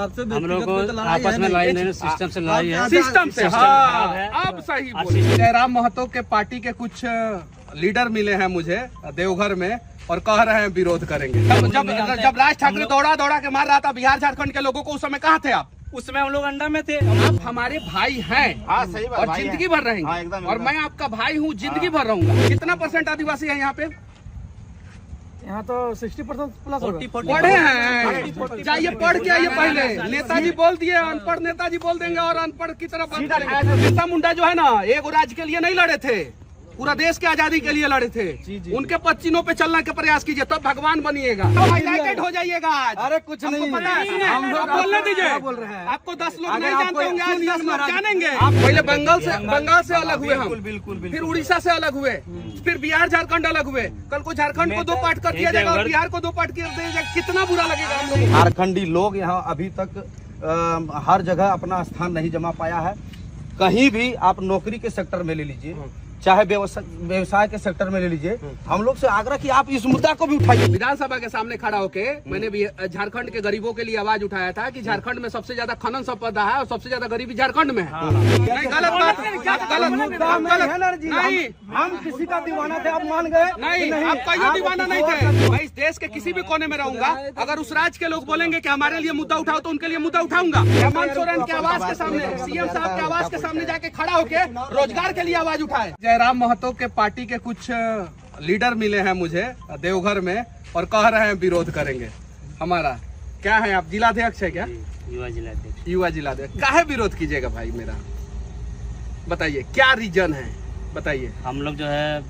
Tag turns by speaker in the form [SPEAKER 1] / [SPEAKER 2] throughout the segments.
[SPEAKER 1] हम लोग को आपस में लड़ाई नहीं, सिस्टम से लड़ाई है।
[SPEAKER 2] सिस्टम से, हाँ आप सही बोले। जयराम महतो के पार्टी के कुछ लीडर मिले हैं मुझे देवघर में और कह रहे हैं विरोध करेंगे। जब राज ठाकरे दौड़ा के मार रहा था बिहार झारखंड के लोगों को, उस समय कहाँ थे आप?
[SPEAKER 1] उसमें हम लोग अंडा में थे।
[SPEAKER 2] आप हमारे भाई हैं।
[SPEAKER 3] हाँ, सही बात,
[SPEAKER 2] और जिंदगी भर रहेंगे।
[SPEAKER 3] एकदम,
[SPEAKER 2] और मैं आपका भाई हूँ, जिंदगी भर रहूंगा। कितना % आदिवासी है यहाँ पे?
[SPEAKER 4] यहाँ तो 60% प्लस
[SPEAKER 2] पढ़े हैं। जाइए पढ़ के आइए पहले। नेताजी बोल दिए, अनपढ़ नेताजी बोल देंगे और अनपढ़ की तरफ बिरसा मुंडा जो है ना, एक राज्य के लिए नहीं लड़े थे, पूरा देश के आजादी के लिए लड़े थे। उनके पच्चीनों पे चलने का प्रयास कीजिए, तब भगवान बनिएगा। हाईलाइटेड हो जाइएगा आज।
[SPEAKER 4] अरे कुछ नहीं
[SPEAKER 2] पता है,
[SPEAKER 4] हम लोग
[SPEAKER 2] बोलने दीजिए।
[SPEAKER 4] बोल रहे हैं
[SPEAKER 2] आपको 10 लोग नहीं जानते होंगे, आज 10 लोग जानेंगे। आप पहले बंगाल से अलग हुए हम, फिर उड़ीसा से अलग हुए, फिर बिहार झारखंड अलग हुए। कल को झारखंड को 2 पार्ट कर दिया जाएगा और बिहार को 2 पार्ट कर दिया जाएगा। कितना बुरा लगेगा हम लोग।
[SPEAKER 3] झारखंडी लोग यहाँ अभी तक हर जगह अपना स्थान नहीं जमा पाया है। कहीं भी आप नौकरी के सेक्टर में ले लीजिए, चाहे व्यवसाय के सेक्टर में ले लीजिए, हम लोग से आग्रह कि आप इस मुद्दा को भी उठाइए।
[SPEAKER 2] विधानसभा के सामने खड़ा होके मैंने भी झारखंड के गरीबों के लिए आवाज उठाया था कि झारखंड में सबसे ज्यादा खनन संपदा है और सबसे ज्यादा गरीबी झारखंड में है। नहीं, गलत बात, गलत नहीं।
[SPEAKER 4] हम किसी का दीवाना थे, आप मान गए?
[SPEAKER 2] नहीं, आप कहीं दीवाना नहीं थे। मैं इस देश के किसी भी कोने में रहूंगा, अगर उस राज्य के लोग बोलेंगे कि हमारे लिए मुद्दा उठाओ तो उनके लिए मुद्दा उठाऊंगा। हेमंत सोरेन की आवाज के सामने, सीएम साहब की आवाज के सामने जाके खड़ा होके रोजगार के लिए आवाज उठाए। जयराम महतो के पार्टी के कुछ लीडर मिले हैं मुझे देवघर में और कह रहे हैं विरोध करेंगे हमारा। क्या है आप? जिलाध्यक्ष है क्या?
[SPEAKER 1] युवा जिलाध्यक्ष।
[SPEAKER 2] युवा जिलाध्यक्ष। काहे विरोध कीजिएगा भाई मेरा? बताइए क्या रीजन है, बताइए।
[SPEAKER 1] हम लोग जो है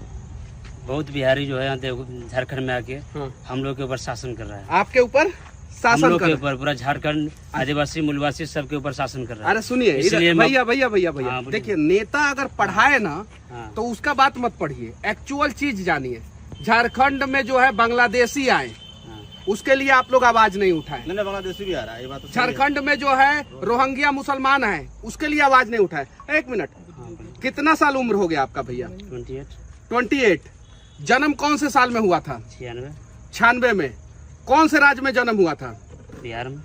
[SPEAKER 1] बहुत बिहारी जो है यहाँ झारखंड में आके हम लोग के ऊपर शासन कर रहा है।
[SPEAKER 2] आपके ऊपर शासन
[SPEAKER 1] के ऊपर पूरा झारखंड आदिवासी मूलवासी सबके ऊपर शासन कर रहा है।
[SPEAKER 2] अरे सुनिए भैया, देखिए नेता अगर पढ़ाए ना तो उसका बात मत पढ़िए, एक्चुअल चीज जानिए। झारखंड में जो है बांग्लादेशी आए, उसके लिए आप लोग आवाज नहीं उठाए।
[SPEAKER 3] नहीं, बांग्लादेशी भी आ रहा है, ये बात तो सही है।
[SPEAKER 2] झारखंड में जो है रोहिंग्या मुसलमान है, उसके लिए आवाज नहीं उठाए। 1 मिनट, कितना साल उम्र हो गया आपका भैया? 28। जन्म कौन से साल में हुआ था? 96 में। कौन से राज्य में जन्म हुआ था?
[SPEAKER 1] बिहार में।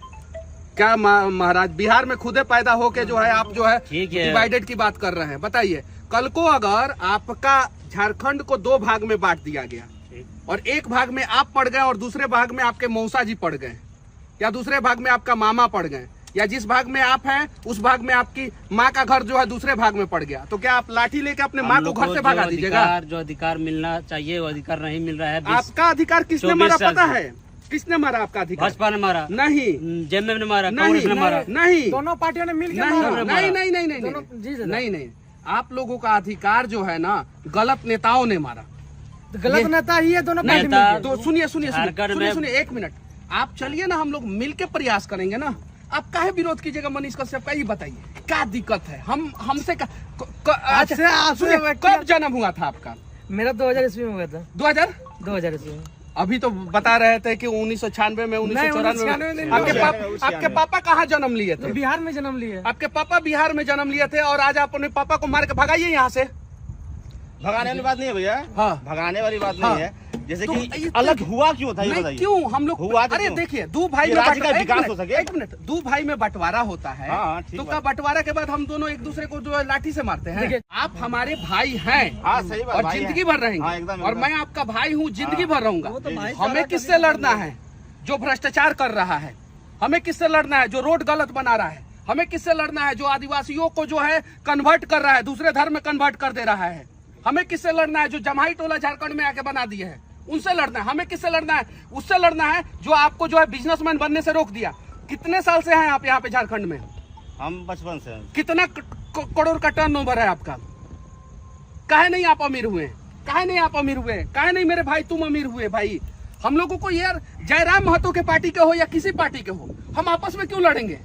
[SPEAKER 2] क्या महाराज बिहार में खुदे पैदा होके जो है आप जो है डिवाइडेड की बात कर रहे हैं? बताइए, कल को अगर आपका झारखंड को 2 भाग में बांट दिया गया और एक भाग में आप पड़ गए और दूसरे भाग में आपके मौसा जी पड़ गए, या दूसरे भाग में आपका मामा पड़ गए, या जिस भाग में आप हैं उस भाग में आपकी माँ का घर जो है दूसरे भाग में पड़ गया, तो क्या आप लाठी लेके अपने माँ को घर से भगा दीजिएगा?
[SPEAKER 1] जो अधिकार मिलना चाहिए वो अधिकार नहीं मिल रहा है।
[SPEAKER 2] आपका अधिकार किसने मारा पता है? किसने मारा आपका अधिकार?
[SPEAKER 1] भाजपा ने मारा नहीं, जेएमएम ने मारा, कांग्रेस ने मारा नहीं,
[SPEAKER 4] दोनों पार्टियों ने मिलकर
[SPEAKER 2] नहीं। आप लोगों का अधिकार जो है ना गलत नेताओं ने मारा।
[SPEAKER 4] गलत नेता ही है दोनों
[SPEAKER 1] नेता।
[SPEAKER 2] तो सुनिए 1 मिनट, आप चलिए ना, हम लोग मिलके प्रयास करेंगे ना। आप काहे विरोध कीजिएगा? मनीष कश्यप का ही बताइए क्या दिक्कत है? हमसे कब जन्म हुआ था आपका?
[SPEAKER 4] मेरा 2000 ईस्वी में हुआ था। 2000 ईस्वी में।
[SPEAKER 2] अभी तो बता रहे थे कि 1996 में, 1994 में। आपके पापा कहाँ जन्म लिए थे?
[SPEAKER 4] बिहार में जन्म लिए।
[SPEAKER 2] आपके पापा बिहार में जन्म लिए थे और आज आप अपने पापा को मार के भगाइए यहाँ से।
[SPEAKER 3] भगाने वाली बात नहीं है भैया।
[SPEAKER 2] हाँ,
[SPEAKER 3] भगाने वाली बात नहीं है। जैसे कि अलग हुआ क्यों था, ये बताइए।
[SPEAKER 2] क्यों हम लोग
[SPEAKER 3] हुआ?
[SPEAKER 2] अरे देखिए, 2 भाई में
[SPEAKER 3] विकास हो सके।
[SPEAKER 2] 1 मिनट, 2 भाई में बंटवारा होता है। तो क्या बंटवारा के बाद हम दोनों एक दूसरे को जो है लाठी से मारते हैं? आप हमारे भाई हैं।
[SPEAKER 3] हाँ, सही बात,
[SPEAKER 2] और जिंदगी भर रहेंगे। और मैं आपका भाई हूँ, जिंदगी भर रहूंगा। हमें किससे लड़ना है? जो भ्रष्टाचार कर रहा है। हमें किससे लड़ना है? जो रोड गलत बना रहा है। हमें किससे लड़ना है? जो आदिवासियों को जो है कन्वर्ट कर रहा है, दूसरे धर्म में कन्वर्ट कर दे रहा है। हमें किससे लड़ना है? जो जमाई टोला झारखंड में आके बना दिए है, उनसे लड़ना है। हमें किससे लड़ना है? उससे लड़ना है जो आपको जो है बिजनेसमैन बनने से रोक दिया। कितने साल से हैं आप यहाँ पे झारखंड में?
[SPEAKER 3] हम बचपन से।
[SPEAKER 2] कितना करोड़ का टर्नओवर है आपका? काहे नहीं आप अमीर हुए? काहे नहीं आप अमीर हुए? काहे नहीं मेरे भाई तुम अमीर हुए? भाई हम लोगों को यार, जयराम महतो के पार्टी के हो या किसी पार्टी के हो, हम आपस में क्यों लड़ेंगे?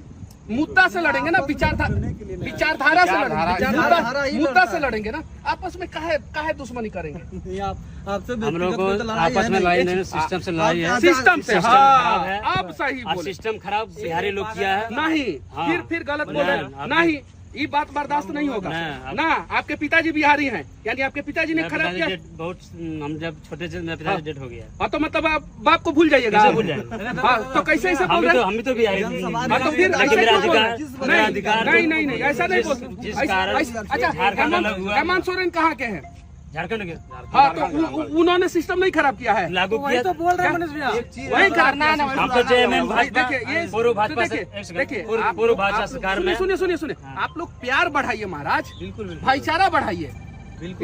[SPEAKER 2] मुद्दा से लड़ेंगे ना, विचारधारा से लड़ेंगे, मुद्दा से लड़ेंगे ना। आपस में काहे दुश्मनी करेंगे?
[SPEAKER 1] हम लोग को आपस में लड़ाई नहीं, सिस्टम से लड़ाई है।
[SPEAKER 2] सिस्टम से, हाँ आप सही बोले।
[SPEAKER 1] सिस्टम खराब बिहारी लोग किया है।
[SPEAKER 2] नहीं, फिर गलत बोले नहीं। ये बात बर्दाश्त नहीं होगा
[SPEAKER 1] ना,
[SPEAKER 2] ना। आपके पिताजी बिहारी हैं, यानी आपके पिताजी ने खराब किया।
[SPEAKER 1] बहुत हम जब छोटे से मेरे पिताजी डेट हो गया।
[SPEAKER 2] हाँ तो मतलब आप बाप को भूल जाइएगा।
[SPEAKER 1] भूल जाएंगे।
[SPEAKER 2] हाँ तो कैसे ऐसे बोल रहे हैं?
[SPEAKER 1] हम तो बिहारी थे।
[SPEAKER 2] हाँ तो फिर
[SPEAKER 1] लेकिन मेरा
[SPEAKER 2] नहीं
[SPEAKER 1] अधिकार
[SPEAKER 2] नहीं ऐसा नहीं बोल।
[SPEAKER 1] जिस कारण
[SPEAKER 2] अच्छा, हेमंत सोरेन कहाँ के हैं?
[SPEAKER 1] झारखंड के।
[SPEAKER 2] हाँ तो उन्होंने सिस्टम नहीं खराब किया है।
[SPEAKER 1] लागू किया
[SPEAKER 4] तो बोल रहे हैं मनीष भैया।
[SPEAKER 2] वही करना है ना।
[SPEAKER 1] हम तो जेएमएम
[SPEAKER 2] भाई
[SPEAKER 1] भाजपा
[SPEAKER 2] देखिए ये
[SPEAKER 1] पूर्व भाजपा से
[SPEAKER 2] देखिए
[SPEAKER 1] पूर्व भाजपा सरकार में।
[SPEAKER 2] सुनिए आप लोग प्यार बढ़ाइए महाराज,
[SPEAKER 1] बिल्कुल
[SPEAKER 2] भाईचारा बढ़ाइए,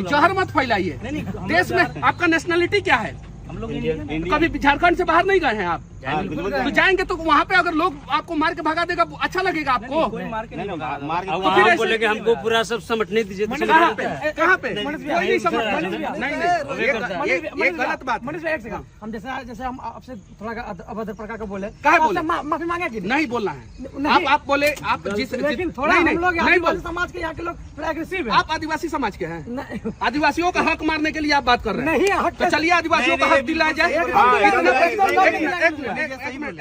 [SPEAKER 2] जहर मत फैलाइए। देश में आपका नेशनलिटी क्या है?
[SPEAKER 1] हम लोग इंडियन।
[SPEAKER 2] कभी झारखंड से बाहर नहीं गए हैं आप?
[SPEAKER 1] बिल्कुल।
[SPEAKER 2] तो जाएंगे तो वहाँ पे अगर लोग आपको मार के भगा देगा अच्छा लगेगा आपको?
[SPEAKER 1] वहाँ बोले कि हमको पूरा सब समझने दीजिए।
[SPEAKER 2] कहाँ पे कोई नहीं समझ। नहीं ये गलत बात।
[SPEAKER 4] मनीष भाई एक सेकंड, हम जैसे हम आपसे थोड़ा अभद्र प्रकार का बोले,
[SPEAKER 2] कहाँ बोले?
[SPEAKER 4] माफी मांगे कि
[SPEAKER 2] नहीं बोलना है। आप बोले आप जिस
[SPEAKER 4] लेकिन थोड़ा हम लोग
[SPEAKER 2] नहीं बोल।
[SPEAKER 4] समाज के यहाँ के लोग थोड़ा एग्रेसिव है।
[SPEAKER 2] आप आदिवासी समाज के हैं,
[SPEAKER 4] नहीं
[SPEAKER 2] आदिवासियों का हक मारने के लिए आप बात कर रहे हैं।
[SPEAKER 4] नहीं हक
[SPEAKER 2] तो चलिए आदिवासियों का हक दिलाया जाए। एक मिनट,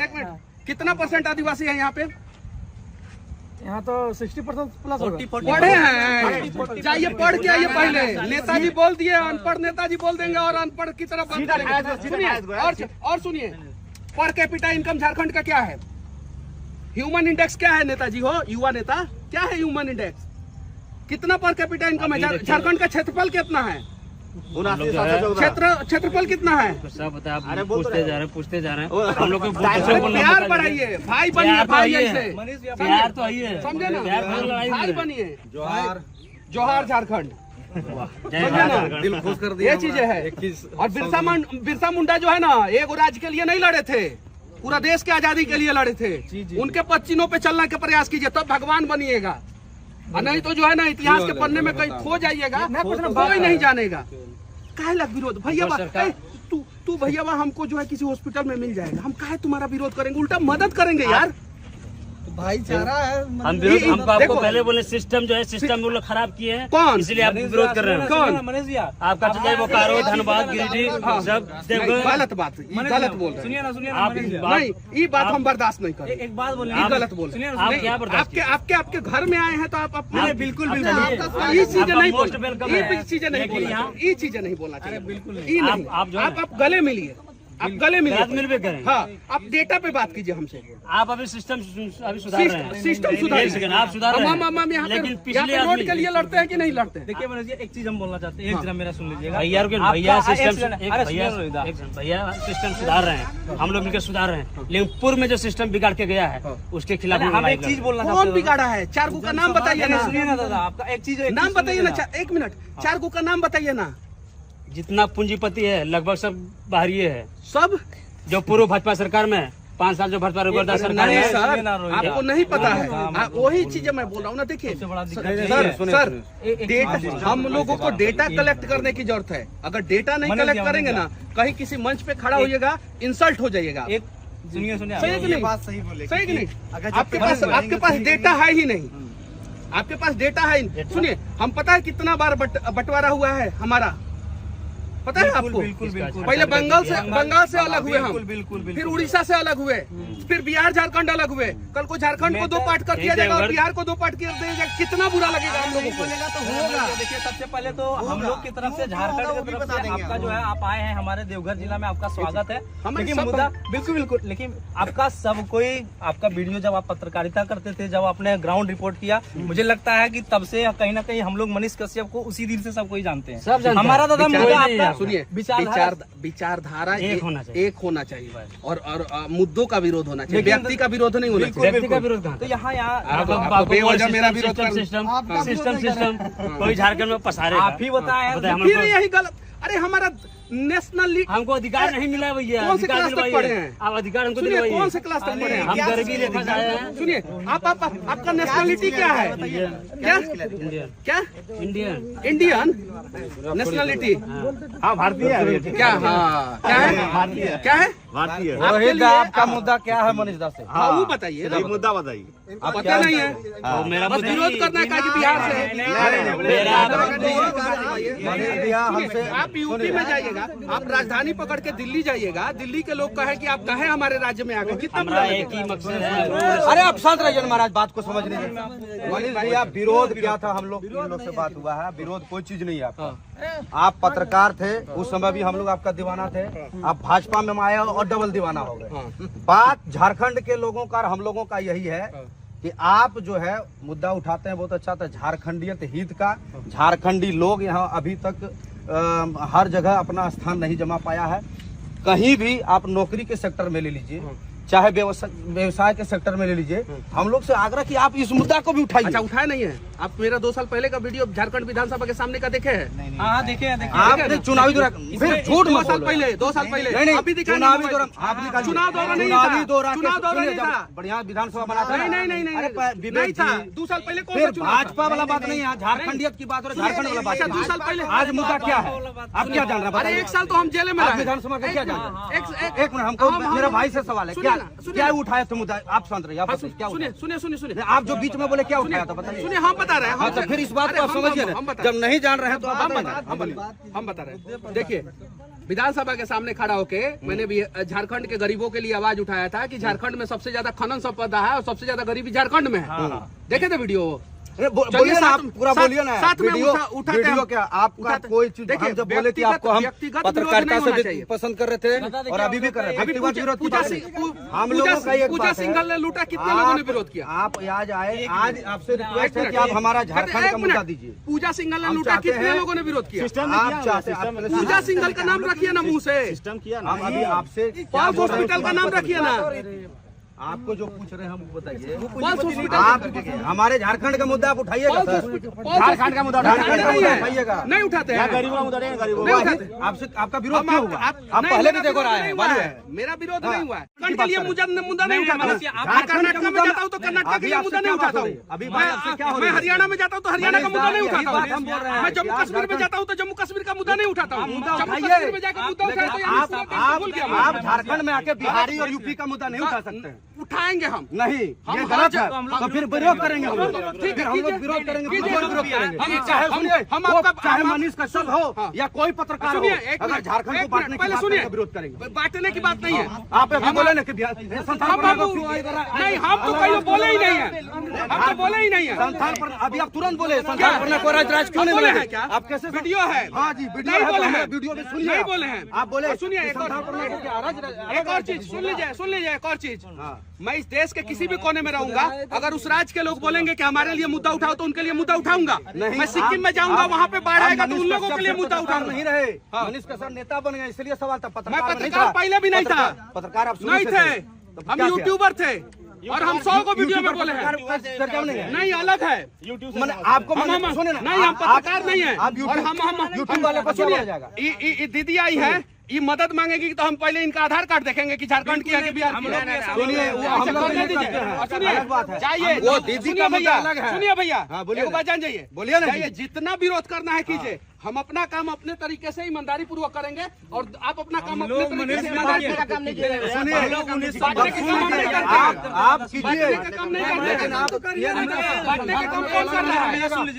[SPEAKER 2] कितना % आदिवासी है यहाँ पे?
[SPEAKER 4] यहाँ तो 60% प्लस होगा।
[SPEAKER 2] पढ़े हैं, जाइए पढ़ के आइए पहले। नेताजी बोल दिए, अनपढ़ नेताजी बोल देंगे और अनपढ़ की तरफ बात करेंगे। सुनिए और सुनिए, पर कैपिटा इनकम झारखंड का क्या है? ह्यूमन इंडेक्स क्या है नेताजी हो, युवा नेता? क्या है ह्यूमन इंडेक्स? कितना पर कैपिटा इनकम है? झारखंड का क्षेत्रफल कितना है? क्षेत्रफल कितना है?
[SPEAKER 1] सब बता, आप पूछते जा रहे हैं। हम लोग को
[SPEAKER 2] प्यार बढ़ाइए, भाई बनिए, भाई ऐसे
[SPEAKER 1] प्यार तो आई है,
[SPEAKER 2] समझे ना?
[SPEAKER 1] भाई
[SPEAKER 2] भाई बनिए। जोहार झारखंड,
[SPEAKER 1] जय झारखंड।
[SPEAKER 3] दिल खुश कर दिया।
[SPEAKER 2] ये चीजें है। और बिरसा मुंडा जो है ना, एक राज्य के लिए नहीं लड़े थे, पूरा देश के आजादी के लिए लड़े थे। उनके पच्चीनों पे चलने का प्रयास कीजिए, तब भगवान बनिएगा। और नहीं तो जो है ना, इतिहास के पन्ने में कहीं खो जाइएगा, कोई नहीं जानेगा। काहे लग विरोध भैया? तू भैया हमको जो है किसी हॉस्पिटल में मिल जाएगा, हम काहे तुम्हारा विरोध करेंगे? उल्टा मदद करेंगे यार।
[SPEAKER 4] भाईचारा है।
[SPEAKER 1] हम आपको पहले बोले सिस्टम जो है, सिस्टम वो लोग खराब किए हैं।
[SPEAKER 2] कौन?
[SPEAKER 1] इसलिए आप विरोध कर रहे हैं।
[SPEAKER 2] कौन?
[SPEAKER 4] मनीष भैया
[SPEAKER 1] आपका चाहे बोकारो, धनबाद, गिरिडीह सब
[SPEAKER 2] गलत बात, गलत बोल रहे हैं।
[SPEAKER 4] सुनिए
[SPEAKER 1] आप
[SPEAKER 2] नहीं, ये बात हम बर्दाश्त नहीं करेंगे।
[SPEAKER 4] एक बात बोले,
[SPEAKER 2] ये गलत बोल रहे हैं।
[SPEAKER 1] आप क्या बर्दाश्त?
[SPEAKER 2] आपके घर में आए हैं तो आप अपने
[SPEAKER 1] बिल्कुल
[SPEAKER 2] ये चीजें नहीं बोलना, ये चीजें नहीं बोलना, ये चीजें नहीं बोलना चाहिए। बिल्कुल नहीं। आप गले मिलिए, आप गले मिलिए,
[SPEAKER 1] मिल भी करें।
[SPEAKER 2] हाँ, आप डेटा पे बात कीजिए हमसे।
[SPEAKER 1] आप अभी सिस्टम अभी सुधार रहे हैं।
[SPEAKER 2] सिस्टम सुधार,
[SPEAKER 1] आप सुधार रहे हैं।
[SPEAKER 2] हम यहाँ
[SPEAKER 1] लेकिन
[SPEAKER 2] पे
[SPEAKER 1] पिछले
[SPEAKER 2] रोड के लिए लड़ते हैं कि नहीं लड़ते?
[SPEAKER 4] देखिए मनीष जी, एक चीज हम बोलना चाहते हैं, एक जरा मेरा सुन लीजिएगा।
[SPEAKER 1] भैया सिस्टम सुधार रहे हैं, हम लोग मिलकर सुधार रहे हैं। लेकिन पूर्व में जो सिस्टम बिगाड़ के गया है, उसके खिलाफ
[SPEAKER 4] हम एक चीज बोलना
[SPEAKER 2] कौन बिगाड़ा है? 4 गो का नाम बताइए ना।
[SPEAKER 4] सुनिए ना दादा, आपका एक चीज
[SPEAKER 2] नाम बताइए ना। 1 मिनट, 4 गो का नाम बताइए ना।
[SPEAKER 1] जितना पूंजीपति है लगभग सब बाहरी है।
[SPEAKER 2] सब
[SPEAKER 1] जो पूर्व भाजपा सरकार में 5 साल जो भाजपा सरकार
[SPEAKER 2] नहीं
[SPEAKER 1] में,
[SPEAKER 2] सर, आपको नहीं पता है। वही चीजें मैं बोल रहा हूँ ना। देखिए सर, डेटा, हम लोगों को डेटा कलेक्ट करने की जरूरत है। अगर डेटा नहीं कलेक्ट करेंगे ना, कहीं किसी मंच पे खड़ा होइएगा, इंसल्ट हो जाइएगा।
[SPEAKER 4] सुनिए
[SPEAKER 2] सही कि नहीं? बात सही कि नहीं? आपके पास डेटा है ही नहीं, आपके पास डेटा है ही। सुनिए, हम पता है कितना बार बंटवारा हुआ है हमारा, पता है आपको? पहले बंगाल से अलग हुए हम, फिर उड़ीसा से अलग हुए, फिर बिहार झारखंड अलग हुए। कल को झारखंड को 2 पार्ट कर दिया जाएगा और बिहार को 2 पार्ट कर दिया जाएगा। कितना बुरा लगेगा हम लोगों को।
[SPEAKER 4] तो होगा। देखिए, सबसे पहले तो हम लोग की तरफ से, झारखंड की तरफ से आपका जो है, आप आए हैं हमारे देवघर जिला में, आपका स्वागत है। लेकिन मुद्दा बिल्कुल, लेकिन आपका सब कोई, आपका वीडियो जब आप पत्रकारिता करते थे, जब आपने ग्राउंड रिपोर्ट किया, मुझे लगता है कि तब से कहीं ना कहीं हम लोग मनीष कश्यप को उसी दिन से सब कोई जानते हैं। हमारा दादा मुद्दा,
[SPEAKER 2] सुनिए, विचारधारा एक होना चाहिए और मुद्दों का विरोध होना चाहिए, व्यक्ति का विरोध नहीं होना चाहिए।
[SPEAKER 1] व्यक्ति का विरोध
[SPEAKER 4] तो यहाँ
[SPEAKER 2] बेवजह मेरा विरोध
[SPEAKER 1] सिस्टम कोई झारखंड में पसारे।
[SPEAKER 4] आप ही बताए,
[SPEAKER 2] फिर यही गलत। अरे हमारा नेशनल
[SPEAKER 1] हमको अधिकार नहीं मिला भैया।
[SPEAKER 2] कौन से क्लास तक पढ़े हैं
[SPEAKER 1] आप? अधिकार हमको
[SPEAKER 2] सुनिए, कौन से क्लास तक पढ़े हैं?
[SPEAKER 1] हम गरीबी लेकर आए हैं।
[SPEAKER 2] सुनिए, आपका नेशनलिटी क्या है? क्या इंडियन नेशनलिटी?
[SPEAKER 3] हाँ, भारतीय
[SPEAKER 2] क्या? हाँ, क्या है?
[SPEAKER 3] भारतीय। आपका मुद्दा क्या है मनीष दास?
[SPEAKER 2] हाँ, वो बताइए,
[SPEAKER 3] मुद्दा बताइए।
[SPEAKER 2] पता नहीं है,
[SPEAKER 1] मेरा
[SPEAKER 2] बस विरोध करना है कि बिहार से। आप यूपी में जाइएगा, जाएगा। आप राजधानी पकड़ के दिल्ली जाइएगा, दिल्ली के लोग कहे कि आप कहे हमारे राज्य में आ गए, कितना बुरा
[SPEAKER 1] एक ही मकसद है।
[SPEAKER 3] अरे आप शांत रहिए महाराज, बात को समझ लीजिए। मनीष भैया विरोध किया था, हम लोग इन लोग से बात हुआ है, विरोध कोई चीज नहीं है आपका। आप पत्रकार थे उस समय भी, हम लोग आपका दीवाना थे। आप भाजपा में आए और डबल दीवाना हो गए। बात झारखंड के लोगों का और हम लोगों का यही है कि आप जो है मुद्दा उठाते हैं बहुत अच्छा था, झारखंडियत हित का। झारखंडी लोग यहाँ अभी तक हर जगह अपना स्थान नहीं जमा पाया है। कहीं भी आप नौकरी के सेक्टर में ले लीजिए, चाहे व्यवसाय के सेक्टर में ले लीजिए, हम लोग से आग्रह कि आप इस मुद्दा को भी उठाइए।
[SPEAKER 2] अच्छा, उठाया नहीं है? आप मेरा 2 साल पहले का वीडियो झारखंड विधानसभा के सामने का देखे हैं?
[SPEAKER 4] हाँ देखे हैं।
[SPEAKER 3] आपने चुनावी दौरान फिर झूठ
[SPEAKER 2] 2 साल पहले, 2 साल पहले
[SPEAKER 3] नहीं,
[SPEAKER 2] अभी दिखा
[SPEAKER 3] चुनावी दौरान आप
[SPEAKER 2] चुनाव दौरान नहीं था,
[SPEAKER 3] बढ़िया विधानसभा बना था।
[SPEAKER 2] नहीं था। 2 साल पहले
[SPEAKER 3] फिर भाजपा वाला बात नहीं है, झारखंडियत की बात हो रही है, झारखंड वाला बात।
[SPEAKER 2] 2 साल पहले
[SPEAKER 3] आज मुद्दा क्या है, आप क्या जान रहे हैं?
[SPEAKER 2] अरे 1 साल तो हम जेल में रहे।
[SPEAKER 3] विधानसभा का क्या जान रहे हैं? एक मिनट, हमको मेरा भाई से सवाल है, क्या उठाया था मुद्दा? आप शांत रहिए, आप क्या
[SPEAKER 2] सुनिए,
[SPEAKER 3] आप जो बीच में बोले क्या उठाया था बताइए।
[SPEAKER 2] सुनिए, हम बता रहे हैं।
[SPEAKER 3] हाँ, तो फिर इस बात को आप समझिए ना, जब नहीं जान रहे हैं तो
[SPEAKER 2] हम बता रहे हैं। देखिए, विधानसभा के सामने खड़ा होके मैंने भी झारखंड के गरीबों के लिए आवाज उठाया था कि झारखंड में सबसे ज्यादा खनन संपदा है और सबसे ज्यादा गरीबी झारखंड में है। देखे थे वीडियो?
[SPEAKER 3] बोलिए ना, आप पूरा बोलिए ना।
[SPEAKER 2] साथ में
[SPEAKER 3] वीडियो क्या आपका कोई चीज, हम जब बोले कि आपको हम पत्रकारिता से भी पसंद कर रहे थे और अभी भी कर रहे हैं, व्यक्तिगत विरोध हम लोगों का एक
[SPEAKER 2] पूजा सिंघल ने लूटा, कितने लोगों ने विरोध किया?
[SPEAKER 3] आप आज आए, आज आपसे रिक्वेस्ट है कि आप हमारा झारखंड का मुद्दा दीजिए।
[SPEAKER 2] पूजा सिंघल ने लूटा, कितने लोगों ने विरोध किया?
[SPEAKER 3] आप चाहते हैं
[SPEAKER 2] पूजा सिंघल का नाम रखिए ना मुंह से,
[SPEAKER 3] हम अभी आपसे
[SPEAKER 2] पॉल्स हॉस्पिटल का नाम रखिए ना।
[SPEAKER 3] आपको जो पूछ रहे हैं हम बताइए।
[SPEAKER 2] पॉल्स हॉस्पिटल
[SPEAKER 3] आप हमारे झारखंड का मुद्दा आप उठाइएगा सर।
[SPEAKER 2] झारखंड का मुद्दा
[SPEAKER 3] उठाइएगा,
[SPEAKER 2] नहीं उठाते हैं।
[SPEAKER 3] गरीबों का मुद्दा नहीं, गरीबों का आपसे आपका विरोध क्यों हुआ? आप पहले भी देखो रहा है,
[SPEAKER 2] मेरा विरोध नहीं हुआ है। झारखंड के लिए मुद्दा नहीं उठाता। मैं कर्नाटक में जाता हूँ तो कर्नाटक के लिए मुद्दा नहीं उठाता हूँ।
[SPEAKER 3] अभी
[SPEAKER 2] मैं हरियाणा में जाता हूँ तो हरियाणा का मुद्दा नहीं उठाता हूँ। मैं जम्मू कश्मीर में जाता हूँ तो जम्मू कश्मीर का मुद्दा नहीं उठाता हूँ। जम्मू कश्मीर में जाकर मुद्दा उठाता हूँ।
[SPEAKER 3] आप झारखंड में आके बिहारी और यूपी का मुद्दा नहीं उठा सकते।
[SPEAKER 2] उठाएंगे हम
[SPEAKER 3] नहीं, ये गलत है, तो फिर विरोध करेंगे हम लोग। ठीक है, हम लोग विरोध करेंगे, विरोध करेंगे। चाहे मनीष कश्यप हो या कोई पत्रकार हो, अगर झारखंड को बांटने की बात करेंगे तो विरोध करेंगे।
[SPEAKER 2] बांटने की बात नहीं है।
[SPEAKER 3] आप अभी बोले ना कि
[SPEAKER 2] नहीं, हम तो कहीं बोले ही नहीं है, हम तो बोले ही नहीं है।
[SPEAKER 3] संस्थान पर अभी आप तुरंत बोले संस्थान पर को राज क्यों नहीं बोले हैं? क्या आप कैसे
[SPEAKER 2] वीडियो है?
[SPEAKER 3] हाँ जी, वीडियो है, वीडियो में सुनिए।
[SPEAKER 2] नहीं बोले हैं,
[SPEAKER 3] आप बोले।
[SPEAKER 2] सुनिए, एक और चीज सुन लीजिए, एक और चीज। मैं इस देश के किसी भी कोने में रहूंगा, अगर उस राज्य के लोग बोलेंगे कि हमारे लिए मुद्दा उठाओ तो उनके लिए मुद्दा उठाऊंगा। मैं सिक्किम में जाऊंगा, वहाँ पे बाढ़ आएगा तो उन लोगों के लिए मुद्दा उठाऊंगा।
[SPEAKER 3] नहीं रहे मनीष कश्यप नेता बन गए, इसलिए सवाल था।
[SPEAKER 2] मैं पत्रकार पहले भी नहीं था,
[SPEAKER 3] पत्रकार आप
[SPEAKER 2] नहीं थे, हम यूट्यूबर थे और हम 100 को वीडियो में बोले हैं। नहीं, अलग है
[SPEAKER 3] यूट्यूब। आपको सुने ना,
[SPEAKER 2] नहीं, हम पत्रकार नहीं है।
[SPEAKER 3] आप यूट्यूब वाले को
[SPEAKER 2] सुनिए, दीदी आई है, ये मदद मांगेगी तो हम पहले इनका आधार कार्ड देखेंगे कि झारखंड की है कि बिहार की है। जाइए,
[SPEAKER 3] वो दीदी का मुद्दा अलग है।
[SPEAKER 2] सुनिए भैया,
[SPEAKER 3] बोलिए,
[SPEAKER 2] जाइए,
[SPEAKER 3] बोलिए ना।
[SPEAKER 2] जाइए, जितना विरोध करना है कीजिए, हम अपना काम अपने तरीके से ईमानदारी पूर्वक करेंगे और आप अपना काम अपने तरीके से ईमानदारी पूर्वक काम नहीं कीजिए।
[SPEAKER 3] आप कीजिए,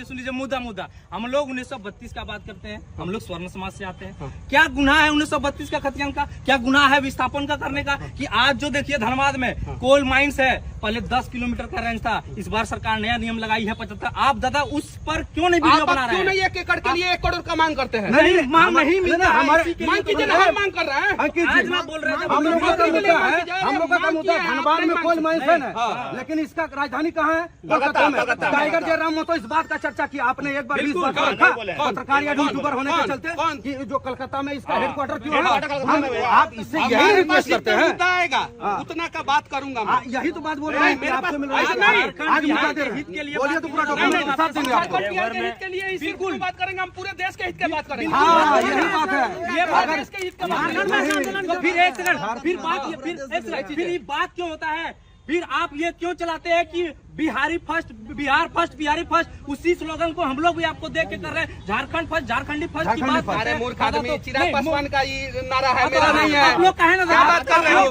[SPEAKER 4] सुन लीजिए मुद्दा। हम लोग 1932 का बात करते हैं, हम लोग स्वर्ण समाज से आते हैं। क्या गुनाह है 1932 का खतियान का? क्या गुनाह है विस्थापन का करने का? कि आज जो देखिए धनबाद में कोल माइंस है, पहले 10 किलोमीटर का रेंज था, इस बार सरकार नया नियम लगाई है 75। आप दादा उस पर क्यों नहीं वीडियो बना रहे हैं?
[SPEAKER 2] 1 एकड़ के लिए 1 करोड़ का मांग करते हैं।
[SPEAKER 4] नहीं, मांग नहीं मिलता।
[SPEAKER 2] मांग कीजिए ना, हम मांग कर रहे हैं।
[SPEAKER 4] आज मैं बोल रहे थे,
[SPEAKER 3] हम लोगों का मुद्दा है, हम लोगों का मुद्दा धनबाद में कोल माइंस है ना, लेकिन इसका राजधानी कहाँ है? कोलकाता में। टाइगर जयराम में तो इस बात का चर्चा की आपने एक बार, 20 बार रखा पत्रकार या यूट्यूबर होने के चलते कि जो कलकत्ता में इसका हेडक्वार्टर क्यों है? आप इससे यही रिक्वेस्ट करते हैं।
[SPEAKER 2] मुद्दा आएगा उतना का बात करूंगा मैं।
[SPEAKER 3] यही तो बात बोल रहे हैं, आपसे मिल रहा है। आज मुद्दा दे रहे हैं, बोलिए तो पूरा डॉक्यूमेंट के साथ देंगे आपको।
[SPEAKER 2] हित के लिए इसी को बात करेंगे, हम पूरे देश के हित के बात करेंगे।
[SPEAKER 3] हाँ, यही बात है।
[SPEAKER 2] ये अगर इसके हित का बात
[SPEAKER 4] तो फिर एक सेकंड, फिर ये बात क्यों होता है? फिर आप ये क्यों चलाते हैं कि Bihari first, Bihar first, Bihari first, उसी स्लोगन को हम लोग भी आपको देख के कर रहे हैं। झारखंड फर्स्ट, झारखंडी फर्स्ट की बात।
[SPEAKER 2] अरे मूर्ख आदमी, चिराग पासवान का ये नारा है, मेरा नहीं है।
[SPEAKER 4] आप लोग कहे ना,
[SPEAKER 2] क्या बात कर रहे हो?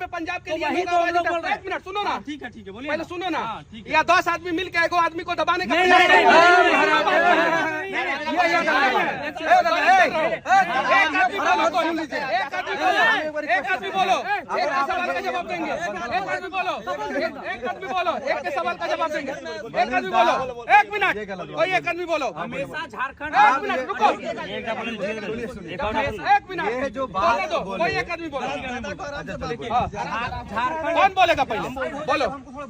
[SPEAKER 2] पंजाब के लिए
[SPEAKER 4] वही तो हम लोग बोल रहे हैं।
[SPEAKER 2] एक मिनट सुनो ना,
[SPEAKER 4] ठीक है बोलिए,
[SPEAKER 2] पहले सुनो ना।
[SPEAKER 4] ठीक है।
[SPEAKER 2] या 10 आदमी मिल के एगो आदमी को दबाने का एक आदमी बोलो, एक सवाल का जवाब देंगे। एक आदमी बोलो, एक आदमी बोलो, एक के सवाल का जवाब देंगे। एक आदमी बोलो, 1 मिनट, कोई एक आदमी बोलो।
[SPEAKER 4] हमेशा झारखंड,
[SPEAKER 2] 1 मिनट रुको,
[SPEAKER 1] झारखंड
[SPEAKER 2] 1 मिनट बोलने दो, कोई एक आदमी बोलो।
[SPEAKER 4] झारखंड
[SPEAKER 2] कौन बोलेगा पहले, बोलो।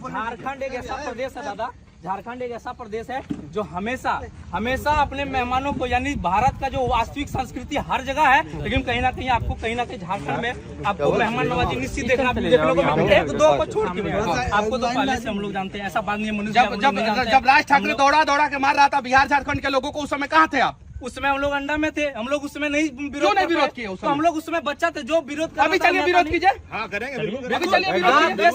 [SPEAKER 4] झारखंड एक ऐसा प्रदेश है दादा, झारखंड एक ऐसा प्रदेश है जो हमेशा हमेशा अपने मेहमानों को, यानी भारत का जो वास्तविक संस्कृति हर जगह है, लेकिन कहीं ना कहीं आपको कहीं ना कहीं झारखंड में आपको मेहमान नवाजी निश्चित देखने को मिलेगी। एक दो को छोड़ के आपको तो पहले से हम लोग जानते हैं, ऐसा बात नहीं है मनुष्य।
[SPEAKER 2] जब राज ठाकरे दौड़ा के मार रहा था बिहार झारखंड के लोगों को, उस समय कहाँ थे आप?
[SPEAKER 4] उस समय हम लोग अंडा में थे, हम लोग उस समय नहीं
[SPEAKER 2] क्यों नहीं विरोध किए?
[SPEAKER 4] तो हम लोग उस समय बच्चा थे जो विरोध कर।
[SPEAKER 2] अभी चलिए विरोध कीजिए।
[SPEAKER 3] हाँ करेंगे,
[SPEAKER 2] अभी चलिए विरोध कीजिए।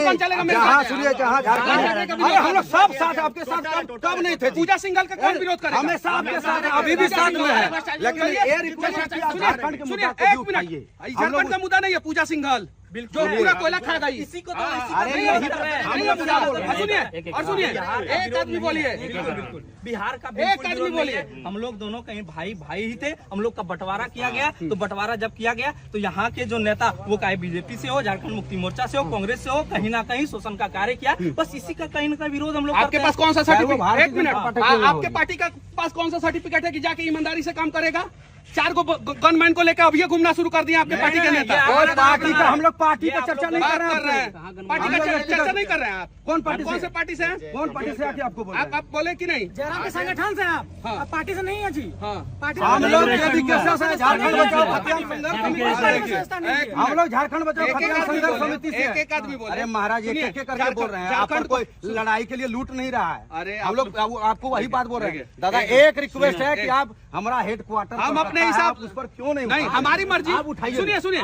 [SPEAKER 2] कौन चलेगा मेरे साथ?
[SPEAKER 3] सुनिए, जहाँ झारखंड, अरे हम लोग सब साथ, आपके साथ कब नहीं थे?
[SPEAKER 2] पूजा सिंघल का कौन विरोध करेगा?
[SPEAKER 3] हमेशा आपके साथ है, अभी भी साथ में है, लेकिन ये रिक्वेस्ट है कि आप झारखंड के मुद्दा को भी उठाइए।
[SPEAKER 2] झारखंड का मुद्दा नहीं है पूजा सिंघल, जो पूरा कोयला खा गई।
[SPEAKER 4] इसी को तो
[SPEAKER 2] सुनिए और सुनिए, एक आदमी बोलिए,
[SPEAKER 4] बिहार का
[SPEAKER 2] एक आदमी बोलिए।
[SPEAKER 4] हम लोग दोनों कहीं भाई ही थे, हम लोग का बंटवारा किया गया, तो बंटवारा जब किया गया तो यहाँ के जो नेता, वो चाहे बीजेपी से हो, झारखंड मुक्ति मोर्चा से हो, कांग्रेस से हो, कहीं ना कहीं शोषण का कार्य किया। बस इसी का कहीं ना कहीं विरोध हम लोग।
[SPEAKER 2] आपके पास कौन सा सर्टिफिकेट? एक मिनट, आपके पार्टी का पास कौन सा सर्टिफिकेट है कि जाके ईमानदारी से काम करेगा? 4 गनमैन को लेकर अभी घूमना शुरू कर दिया आपके पार्टी के नेता।
[SPEAKER 3] पार्टी का, हम लोग पार्टी का चर्चा नहीं कर रहे हैं,
[SPEAKER 2] पार्टी का चर्चा नहीं कर रहे हैं आप।
[SPEAKER 3] कौन पार्टी,
[SPEAKER 2] कौन से पार्टी से हैं?
[SPEAKER 3] कौन पार्टी से आके आपको बोला?
[SPEAKER 2] आप बोले कि नहीं?
[SPEAKER 5] जयराम के संगठन से आप,
[SPEAKER 2] हाँ।
[SPEAKER 5] आप पार्टी से नहीं है जी।
[SPEAKER 2] हाँ,
[SPEAKER 5] पार्टी
[SPEAKER 3] हम लोग झारखंड बचाओ अभियान
[SPEAKER 2] एक
[SPEAKER 3] हम लोग झारखंड बचाओ अभियान संघर्ष समिति से।
[SPEAKER 2] एक आदमी बोले।
[SPEAKER 3] अरे महाराज, एक करके बोल रहे हैं, आपको कोई लड़ाई के लिए लूट नहीं रहा है।
[SPEAKER 2] अरे
[SPEAKER 3] हम लोग आपको वही बात बोल रहे हैं। दादा एक रिक्वेस्ट है कि आप हमारा हेडक्वार्टर,
[SPEAKER 2] हम अपने हिसाब
[SPEAKER 3] उस पर क्यों नहीं?
[SPEAKER 2] नहीं, हमारी मर्जी।
[SPEAKER 3] आप उठाइए।
[SPEAKER 2] सुनिए सुनिए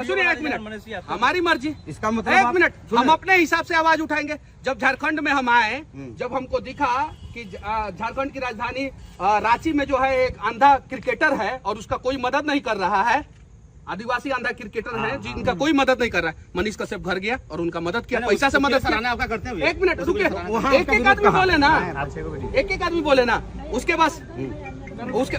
[SPEAKER 2] सुनिए, 1 मिनट, हमारी मर्जी।
[SPEAKER 3] इसका मतलब
[SPEAKER 2] 1 मिनट, हम अपने हिसाब से आवाज उठाएंगे। जब झारखंड में हम आए, जब हमको दिखा कि झारखंड की राजधानी रांची में जो है एक अंधा क्रिकेटर है और उसका कोई मदद नहीं कर रहा है, आदिवासी अंधा क्रिकेटर है जिनका कोई मदद नहीं कर रहा है, मनीष कश्यप घर गया और उनका मदद किया, पैसा से मदद कराना आपका करते हैं। 1 मिनट रुकिए, एक आदमी बोले ना, एक आदमी बोले ना, उसके बाद उसके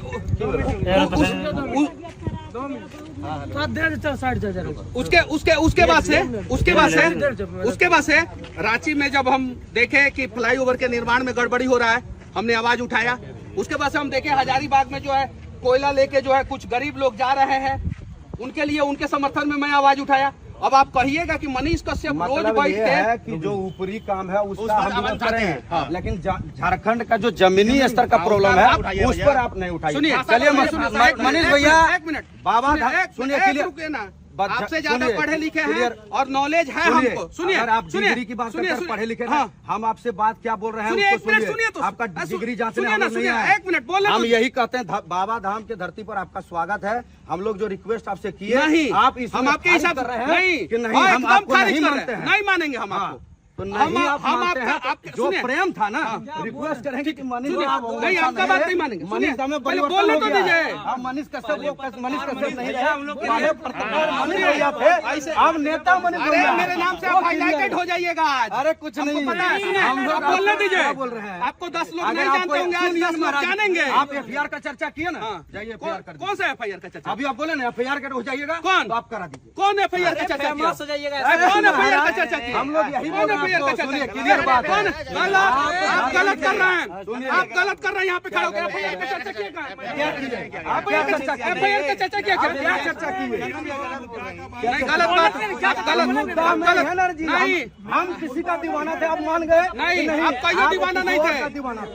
[SPEAKER 2] बाद से रांची में जब हम देखे कि फ्लाईओवर के निर्माण में गड़बड़ी हो रहा है, हमने आवाज उठाया। उसके बाद से हम देखे हजारीबाग में जो है कोयला लेके जो है कुछ गरीब लोग जा रहे हैं, उनके लिए, उनके समर्थन में मैं आवाज उठाया। अब आप कहिएगा कि मनीष कश्यप रोज बैठ के
[SPEAKER 3] कि जो ऊपरी काम है उसका हम लोग कर रहे हैं, लेकिन झारखंड का जो जमीनी स्तर का प्रॉब्लम है उस पर आप नहीं उठाइए।
[SPEAKER 2] सुनिए,
[SPEAKER 3] चलिए मनीष भैया,
[SPEAKER 2] 1 मिनट,
[SPEAKER 3] बाबा सुनिए,
[SPEAKER 2] रुकिए ना, आपसे ज्यादा पढ़े लिखे हैं और नॉलेज है हमको। सुनिए,
[SPEAKER 3] अगर आप डिग्री की बात करते हैं, पढ़े लिखे हैं, हम आपसे बात क्या बोल रहे हैं
[SPEAKER 2] सुनिए तो
[SPEAKER 3] आपका डिग्री जांचने हम लोग नहीं आए।
[SPEAKER 2] 1 मिनट बोलने,
[SPEAKER 3] हम यही कहते हैं, बाबा धाम के धरती पर आपका स्वागत है। हम लोग जो रिक्वेस्ट आपसे किए,
[SPEAKER 2] नहीं,
[SPEAKER 3] आप
[SPEAKER 2] हम आपके हिसाब
[SPEAKER 3] कर रहे हैं
[SPEAKER 2] नहीं
[SPEAKER 3] कि नहीं, हम आपको नहीं मानते हैं,
[SPEAKER 2] नहीं मानेंगे हम आपको।
[SPEAKER 3] तो नहीं आप मानते हैं, जो प्रेम था ना, रिक्वेस्ट करेंगे कि मनीष
[SPEAKER 2] नहीं, आपका बात नहीं मानेंगे।
[SPEAKER 3] मनीष हमें
[SPEAKER 2] बोलने तो दीजिए।
[SPEAKER 3] आप मनीष कश्यप नहीं रहे, हम लोग मनीष भैया थे, आप नेता मनीष भैया।
[SPEAKER 2] मेरे नाम से आप हाईलाइटेड हो जाइएगा आज।
[SPEAKER 3] अरे कुछ नहीं,
[SPEAKER 2] पता है, सुनिए, आप बोलने दीजिए।
[SPEAKER 3] बोल रहे हैं
[SPEAKER 2] आपको 10 लोग नहीं जानते होंगे, आज 10 लोग जानेंगे।
[SPEAKER 3] आप FIR का चर्चा किए ना, जाइए FIR कर।
[SPEAKER 2] कौन सा FIR का चर्चा?
[SPEAKER 3] अभी आप बोले ना FIR कर हो जाइएगा,
[SPEAKER 2] कौन?
[SPEAKER 3] तो आप करा दीजिए।
[SPEAKER 2] कौन FIR का चर्चा किया?
[SPEAKER 4] हो जाइएगा,
[SPEAKER 2] कौन FIR का चर्चा किया?
[SPEAKER 3] हम लोग यही
[SPEAKER 2] कौन FIR का चर्चा किया?
[SPEAKER 3] क्लियर बात है।
[SPEAKER 2] आप गलत कर रहे हैं, आप गलत कर रहे हैं। यहाँ पे खड़े होकर FIR का चर्चा किया,
[SPEAKER 3] आप क्या चर्चा किए?
[SPEAKER 2] FIR का चर्चा किया,
[SPEAKER 3] क्या चर्चा की हुई?
[SPEAKER 2] नहीं, गलत बात, गलत नहीं,
[SPEAKER 3] हम किसी का दीवाना थे, आप मान गए?
[SPEAKER 2] नहीं, आप कहियो दीवाना नहीं थे,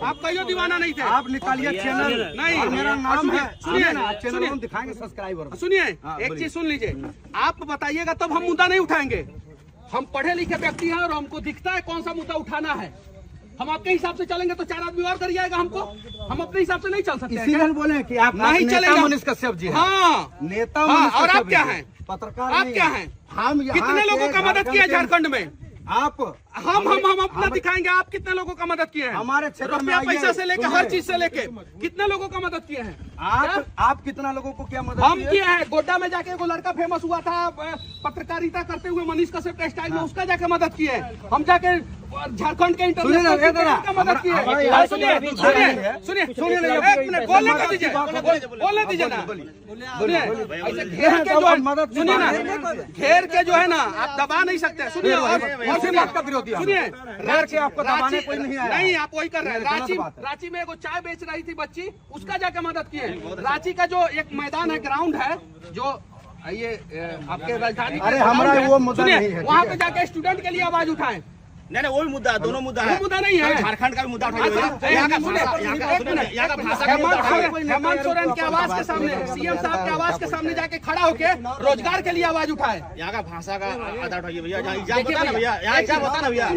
[SPEAKER 2] आप कहियो दीवाना नहीं थे।
[SPEAKER 3] आप निकालिए चैनल,
[SPEAKER 2] नहीं,
[SPEAKER 3] मेरा नाम है,
[SPEAKER 2] सुनिए,
[SPEAKER 3] चैनल हम दिखाएंगे सब्सक्राइबर।
[SPEAKER 2] सुनिए, एक चीज सुन लीजिए, आप बताइएगा तब हम मुद्दा नहीं उठाएंगे। हम पढ़े लिखे व्यक्ति हैं और हमको दिखता है कौन सा मुद्दा उठाना है। हम आपके हिसाब से चलेंगे तो 4 आदमी और कर जाएगा हमको। हम अपने हिसाब से नहीं चल सकते।
[SPEAKER 3] इसीलिए बोले कि आप
[SPEAKER 2] नहीं चलेगा।
[SPEAKER 3] मनीष कश्यप जी हैं।
[SPEAKER 2] हाँ
[SPEAKER 3] नेता
[SPEAKER 2] हाँ,
[SPEAKER 3] मनीष
[SPEAKER 2] और
[SPEAKER 3] कश्यप
[SPEAKER 2] आप क्या
[SPEAKER 3] जी
[SPEAKER 2] हैं?
[SPEAKER 3] पत्रकार
[SPEAKER 2] आप
[SPEAKER 3] नहीं
[SPEAKER 2] क्या
[SPEAKER 3] हैं।
[SPEAKER 2] हैं?
[SPEAKER 3] हम यहाँ
[SPEAKER 2] कितने लोगों का मदद किया झारखंड में?
[SPEAKER 3] आप
[SPEAKER 2] हम अपना दिखाएंगे। आप कितने लोगों का मदद किए हैं?
[SPEAKER 3] हमारे क्षेत्र में
[SPEAKER 2] रुपया
[SPEAKER 3] आइए।
[SPEAKER 2] पैसा से लेकर हर चीज से लेके कितने लोगों का मदद किए हैं?
[SPEAKER 3] आप कितना लोगों को क्या मदद
[SPEAKER 2] हम किए हैं। गोड्डा में जाके एगो लड़का फेमस हुआ था पत्रकारिता करते हुए, मनीष कश्यप के स्टाइल में, उसका जाके मदद किए हैं। हम जाके झारखंड के इंटरनेशनल का मदद किए हैं। सुनिए एक मिनट बोलने का दीजिए, बोलने दीजिए ना। सुनिए ऐसे घेर के जो है, सुनिए ना, घेर के जो है ना आप दबा नहीं सकते। सुनिए और फिर आपका विरोधी, सुनिए
[SPEAKER 3] के आपको दबाने कोई नहीं आया।
[SPEAKER 2] नहीं, आप वही कर रहे हैं। रांची में एगो चाय बेच रही थी बच्ची, उसका जाके मदद किए। रांची का जो एक मैदान है, ग्राउंड है, जो ये आपके राजधानी,
[SPEAKER 3] अरे हमारा वो मुद्दा नहीं है।
[SPEAKER 2] वहाँ पे जाके स्टूडेंट के लिए आवाज उठाएं।
[SPEAKER 6] नहीं वो भी मुद्दा है, दोनों मुद्दा है।
[SPEAKER 2] वो मुद्दा नहीं है।
[SPEAKER 6] झारखंड का भी मुद्दा उठाइए भैया। यहाँ का भाषा का मुद्दा उठाइए।
[SPEAKER 2] हेमंत सोरेन के आवाज के सामने, सीएम साहब के आवाज के सामने जाके खड़ा होके रोजगार के लिए आवाज उठाए।
[SPEAKER 6] यहाँ का भाषा का आधार उठाइए भैया। यहाँ एग्जाम होता ना भैया, यहाँ एग्जाम होता ना भैया,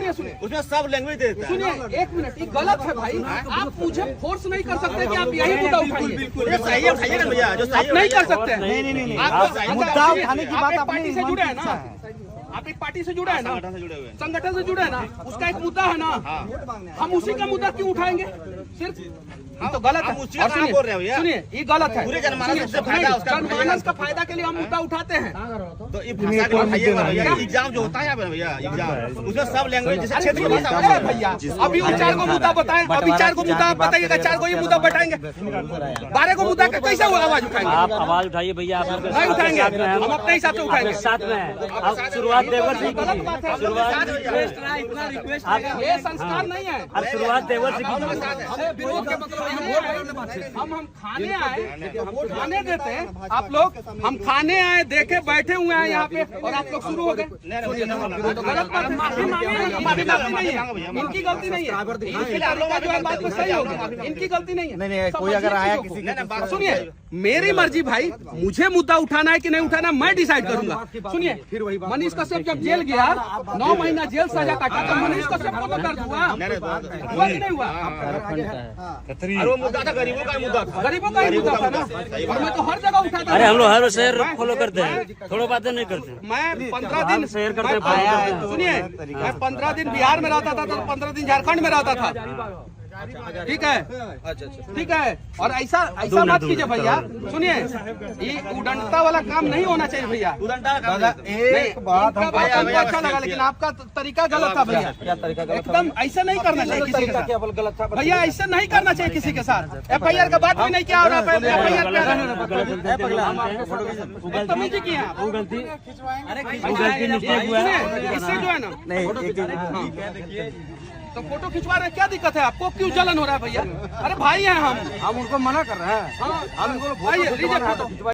[SPEAKER 6] उसमें सब लैंग्वेज देते हैं।
[SPEAKER 2] सुनिए एक मिनट, ये गलत है भाई। आप मुझे फोर्स नहीं कर सकते कि आप यही मुद्दा उठाइए।
[SPEAKER 6] जो सही है उठाइए ना भैया, जो सही
[SPEAKER 2] आप नहीं कर सकते।
[SPEAKER 3] नहीं
[SPEAKER 2] आप
[SPEAKER 3] मुद्दा उठाने की बात
[SPEAKER 2] आप एक
[SPEAKER 3] अपनी
[SPEAKER 2] पार्टी से जुड़े हैं ना, आप एक पार्टी से जुड़े हैं ना,
[SPEAKER 6] से जुड़े हुए हैं।
[SPEAKER 2] संगठन से जुड़े हैं ना, उसका एक मुद्दा है ना, हम उसी का मुद्दा क्यों उठाएंगे? सिर्फ ये तो गलत है।
[SPEAKER 6] हम उसी
[SPEAKER 2] और
[SPEAKER 6] का बोल रहे हैं भैया।
[SPEAKER 2] सुनिए ये गलत है।
[SPEAKER 6] पूरे जनमानस
[SPEAKER 2] सुनिए,
[SPEAKER 6] से फायदा उसका
[SPEAKER 2] जनमानस का फायदा के लिए हम मुद्दा उठाते हैं।
[SPEAKER 6] तो ये भाषा का उठाइए ना भैया। एग्जाम जो होता है भैया, एग्जाम उसमें सब लैंग्वेज जैसे क्षेत्र की भाषा
[SPEAKER 2] अरे भैया अभी वो 4 को मुद्दा बताएं, अभी 4 को मुद्दा बताइएगा, 4 को ये मुद्दा बताएंगे, 12 को मुद्दा कैसे वो आवाज उठाएंगे?
[SPEAKER 1] आप आवाज उठाइए भैया, आप
[SPEAKER 2] नहीं उठाएंगे, हम अपने हिसाब से उठाएंगे।
[SPEAKER 1] साथ में हैं। अब शुरुआत देवर से
[SPEAKER 2] गलत बात है। ये संस्कार नहीं है।
[SPEAKER 1] अब शुरुआत देवर से
[SPEAKER 2] हम विरोध के मतलब हम खाने आए, खाने देते हैं आप लोग, हम खाने आए, देखे बैठे हुए हैं यहाँ पे और आप लोग शुरू हो गए। तो गलत बात है। माफी माफी नहीं है, इनकी गलती नहीं है। इनके तरीका जो है बात में सही हो गया, इनकी गलती नहीं है।
[SPEAKER 3] नहीं कोई अगर आया किसी का,
[SPEAKER 2] सुनिए मेरी मर्जी भाई, मुझे मुद्दा उठाना है कि नहीं उठाना मैं डिसाइड करूंगा। सुनिए मनीष कश्यप जब जेल गया, 9 महीना जेल सजा काटा, तो मनीष कश्यप को तो दर्द हुआ कि नहीं हुआ?
[SPEAKER 6] और वो मुद्दा था गरीबों का मुद्दा था।
[SPEAKER 2] गरीबों का ही मुद्दा था ना, और मैं तो हर जगह उठाता।
[SPEAKER 1] अरे हम लोग हर शहर फॉलो करते हैं, थोड़ा बातें नहीं करते।
[SPEAKER 2] मैं 15 दिन
[SPEAKER 1] शेयर करते हैं।
[SPEAKER 2] सुनिए मैं 15 दिन बिहार में रहता था, तो 15 दिन झारखंड में रहता था। ठीक है, ठीक है। और ऐसा मत कीजिए भैया। सुनिए ये उड़नता वाला काम नहीं होना चाहिए भैया।
[SPEAKER 3] एक बात
[SPEAKER 2] हमको अच्छा लगा, लेकिन आपका तरीका गलत था भैया। एकदम ऐसा नहीं करना चाहिए किसी के साथ
[SPEAKER 3] गलत था
[SPEAKER 2] भैया, ऐसा नहीं करना चाहिए किसी के साथ। FIR का बात भी नहीं किया, और FIR तमीजी की है आप। इससे जो है ना, तो फोटो खिंचवा रहे हैं, क्या दिक्कत है आपको? क्यों जलन हो रहा है भैया? अरे भाई हैं हम
[SPEAKER 3] उनको मना कर रहे हैं।
[SPEAKER 2] हाँ, लीजिए फोटो।